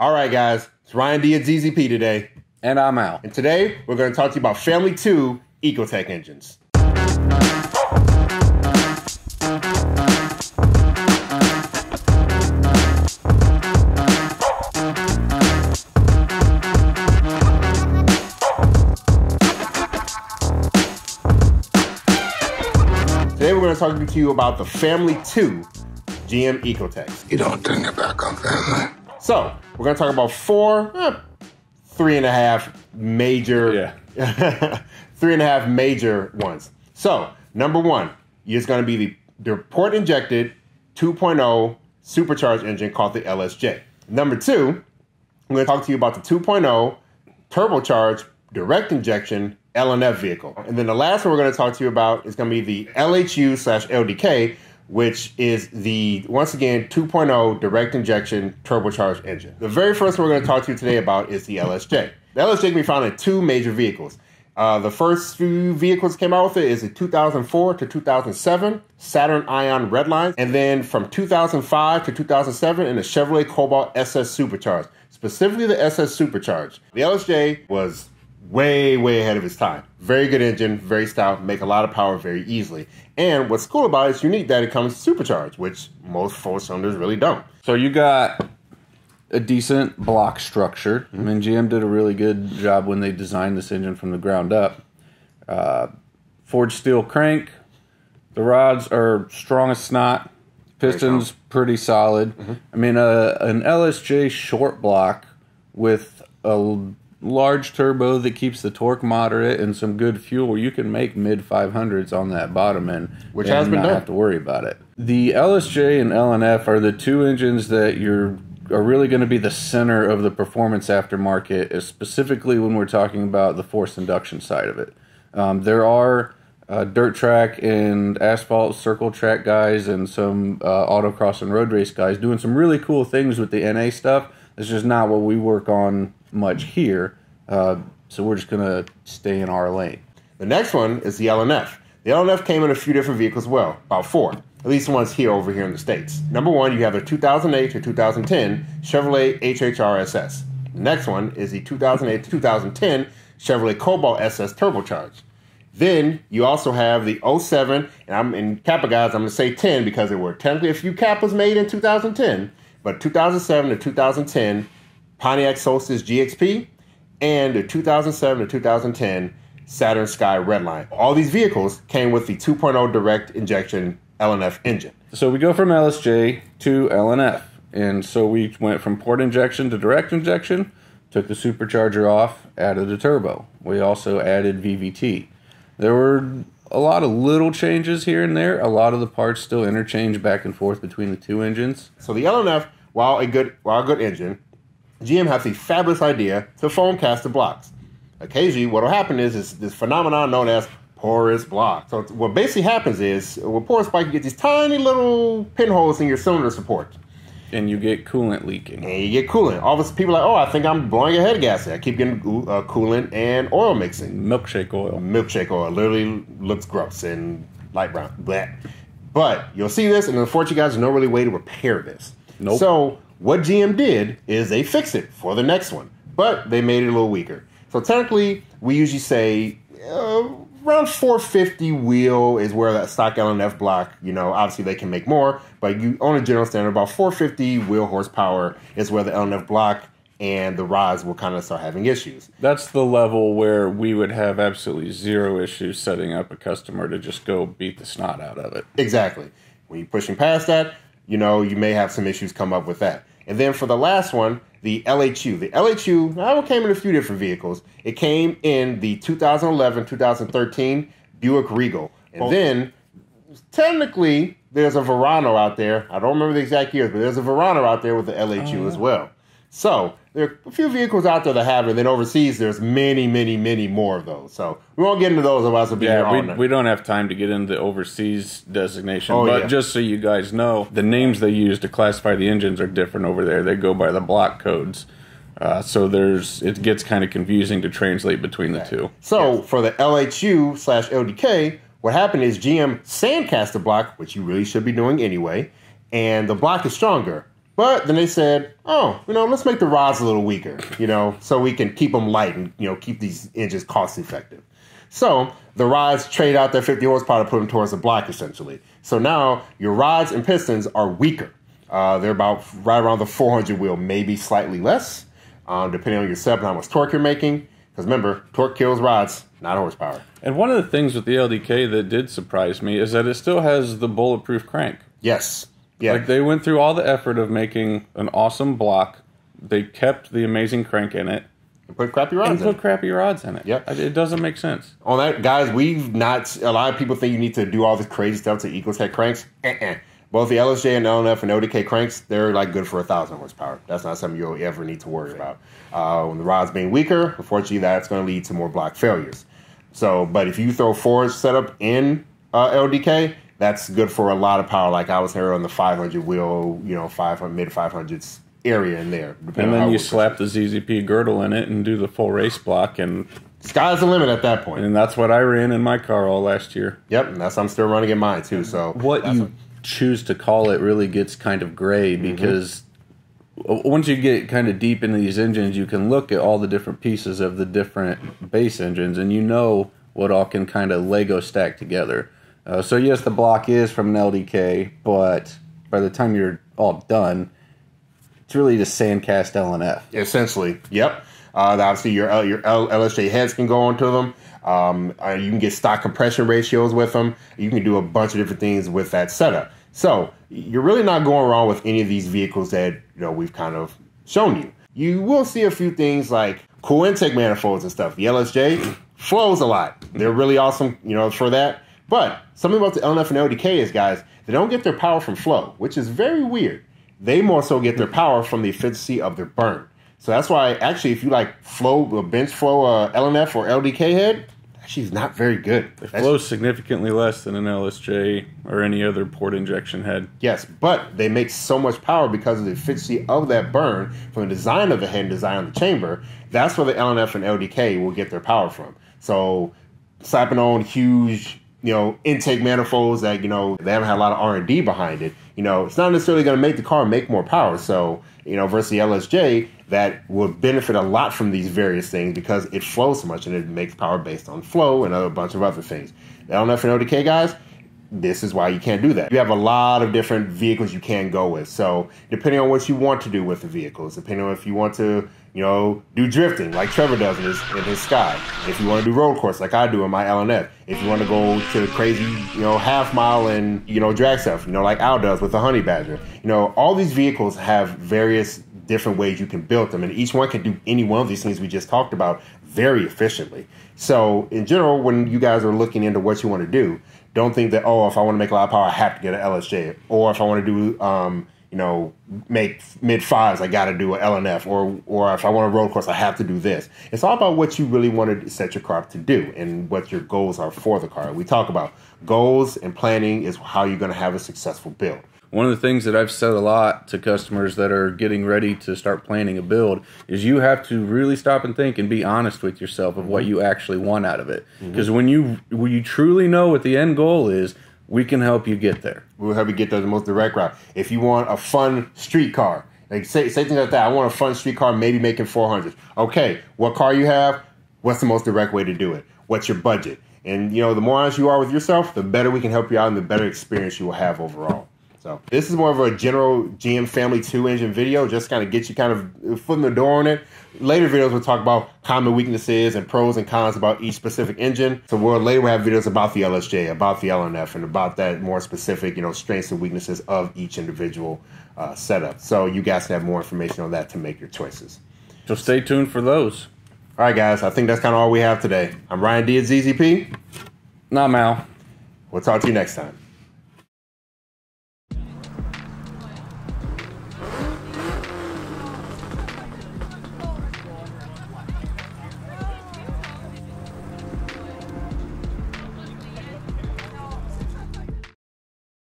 All right, guys. It's Ryan D at ZZP today. And I'm Al. And today, we're going to talk to you about Family 2 Ecotec engines. Today, we're going to talk to you about the Family 2 GM Ecotecs. You don't turn your back on family. So, we're going to talk about three and a half major ones. So, number one is going to be the port-injected 2.0 supercharged engine called the LSJ. Number two, I'm going to talk to you about the 2.0 turbocharged direct injection LNF vehicle. And then the last one we're going to talk to you about is going to be the LHU/LDK, which is the, once again, 2.0 direct injection turbocharged engine. The very first one we're going to talk to you today about is the LSJ. The LSJ can be found in two major vehicles. The first few vehicles that came out with it is the 2004 to 2007 Saturn Ion Redline, and then from 2005 to 2007 in the Chevrolet Cobalt SS Supercharged, specifically the SS Supercharged. The LSJ was way ahead of its time. Very good engine, very stout, make a lot of power very easily. And what's cool about it is unique that it comes supercharged, which most four-cylinders really don't. So you got a decent block structure. I mean, GM did a really good job when they designed this engine from the ground up. Forged steel crank. The rods are strong as snot. Pistons pretty solid. I mean, an LSJ short block with a large turbo that keeps the torque moderate and some good fuel, you can make mid 500s on that bottom end, which has been not done. Have to worry about it. The LSJ and LNF are the two engines that are really going to be the center of the performance aftermarket, specifically when we're talking about the forced induction side of it. There are dirt track and asphalt circle track guys and some autocross and road race guys doing some really cool things with the NA stuff. It's just not what we work on much here, so we're just going to stay in our lane. The next one is the LNF. The LNF came in a few different vehicles as well, about four. At least the ones over here in the States. Number one, you have the 2008 to 2010 Chevrolet HHR SS. The next one is the 2008 to 2010 Chevrolet Cobalt SS Turbocharged. Then you also have the 07, and I'm in Kappa guys, I'm going to say 10 because there were technically a few Kappas made in 2010, but 2007 to 2010 Pontiac Solstice GXP, and the 2007 to 2010 Saturn Sky Redline. All these vehicles came with the 2.0 direct injection LNF engine. So we go from LSJ to LNF. And so we went from port injection to direct injection, took the supercharger off, added a turbo. We also added VVT. There were a lot of little changes here and there. A lot of the parts still interchange back and forth between the two engines. So the LNF, while a good engine, GM has the fabulous idea to foam cast the blocks. Occasionally, what will happen is this phenomenon known as porous block. So what basically happens is, with porous block, you get these tiny little pinholes in your cylinder support. And you get coolant leaking. And you get coolant. All of a sudden, people are like, oh, I think I'm blowing a head of gas. I keep getting coolant and oil mixing. Milkshake oil. Milkshake oil. Literally looks gross and light brown. Blech. But you'll see this, and unfortunately, guys, there's no really way to repair this. Nope. So what GM did is they fixed it for the next one, but they made it a little weaker. So technically, we usually say around 450 wheel is where that stock LNF block, obviously they can make more, but you on a general standard, about 450 wheel horsepower is where the LNF block and the rods will kind of start having issues. That's the level where we would have absolutely zero issues setting up a customer to just go beat the snot out of it. Exactly. When you're pushing past that, you may have some issues come up with that. And then for the last one, the LHU. The LHU, it came in a few different vehicles. It came in the 2011, 2013 Buick Regal. And then, technically, there's a Verano out there. I don't remember the exact years, but there's a Verano out there with the LHU as well. So, there are a few vehicles out there that have it. And then overseas, there's many more of those. So, we won't get into those, otherwise we'll be here all night. We don't have time to get into overseas designation. Just so you guys know, the names they use to classify the engines are different over there. They go by the block codes. So it gets kind of confusing to translate between the two. So, for the LHU/LDK, what happened is GM sandcast the block, which you really should be doing anyway, and the block is stronger. But then they said, oh, let's make the rods a little weaker, so we can keep them light and, keep these engines cost effective. So the rods trade out their 50 horsepower to put them towards the block, essentially. So now your rods and pistons are weaker. They're about right around the 400 wheel, maybe slightly less, depending on your setup and how much torque you're making. Because remember, torque kills rods, not horsepower. And one of the things with the LDK that did surprise me is that it still has the bulletproof crank. Yes. Yeah. Like, they went through all the effort of making an awesome block. They kept the amazing crank in it. And put crappy rods in it. Yep. It doesn't make sense. On that, guys, a lot of people think you need to do all this crazy stuff to Ecotec cranks. Both the LSJ and LNF and LDK cranks, they're like good for 1,000 horsepower. That's not something you'll ever need to worry about. When the rod's being weaker, unfortunately, that's going to lead to more block failures. So, but if you throw forged setup in LDK, that's good for a lot of power. Like I was here on the 500 wheel, mid 500s area in there. And then you slap the ZZP girdle in it and do the full race block, and sky's the limit at that point. And that's what I ran in my car all last year. Yep, and that's I'm still running in mine too. So what you choose to call it really gets kind of gray, because once you get kind of deep into these engines, you can look at all the different pieces of the different base engines, and what all can kind of Lego stack together. So yes, the block is from an LDK, but by the time you're all done, it's really just sandcast LNF. Essentially, yep. Obviously, your LSJ heads can go onto them. You can get stock compression ratios with them. You can do a bunch of different things with that setup. So you're really not going wrong with any of these vehicles that we've kind of shown you. You will see a few things like cool intake manifolds and stuff. The LSJ flows a lot. They're really awesome, for that. But something about the LNF and LDK is, guys, they don't get their power from flow, which is very weird. They more so get their power from the efficiency of their burn. So that's why, actually, if you like bench flow LNF or LDK head, actually is not very good. It flows significantly less than an LSJ or any other port injection head. Yes, but they make so much power because of the efficiency of that burn from the design of the head and design of the chamber. That's where the LNF and LDK will get their power from. So slapping on huge intake manifolds that, they haven't had a lot of R&D behind it, it's not necessarily going to make the car make more power. So, versus the LSJ, that would benefit a lot from these various things because it flows so much and it makes power based on flow and a bunch of other things. The LNF and LDK, guys, this is why you can't do that. You have a lot of different vehicles you can go with. So depending on what you want to do with the vehicles, depending on if you want to, do drifting like Trevor does in his Sky. If you want to do road course like I do in my LNF. If you want to go to crazy, half mile and, drag stuff, like Al does with the Honey Badger. All these vehicles have various different ways you can build them. And each one can do any one of these things we just talked about very efficiently. So in general, when you guys are looking into what you want to do, don't think that, if I want to make a lot of power, I have to get an LSJ. Or if I want to do, make mid-fives, I got to do an LNF. Or if I want a road course, I have to do this. It's all about what you really want to set your car up to do and what your goals are for the car. We talk about goals and planning is how you're going to have a successful build. One of the things that I've said a lot to customers that are getting ready to start planning a build is you have to really stop and think and be honest with yourself of what you actually want out of it. Because when you truly know what the end goal is, we can help you get there. We'll help you get there the most direct route. If you want a fun street car, like say things like that, I want a fun street car, maybe making 400. Okay, what car you have? What's the most direct way to do it? What's your budget? And the more honest you are with yourself, the better we can help you out and the better experience you will have overall. So this is more of a general GM Family 2 engine video, just kind of get you kind of foot in the door on it. Later videos we'll talk about common weaknesses and pros and cons about each specific engine. So later we'll have videos about the LSJ, about the LNF, and about that more specific, strengths and weaknesses of each individual setup. So you guys can have more information on that to make your choices. So stay tuned for those. All right, guys, I think that's kind of all we have today. I'm Ryan D at ZZP. Not Mal. We'll talk to you next time.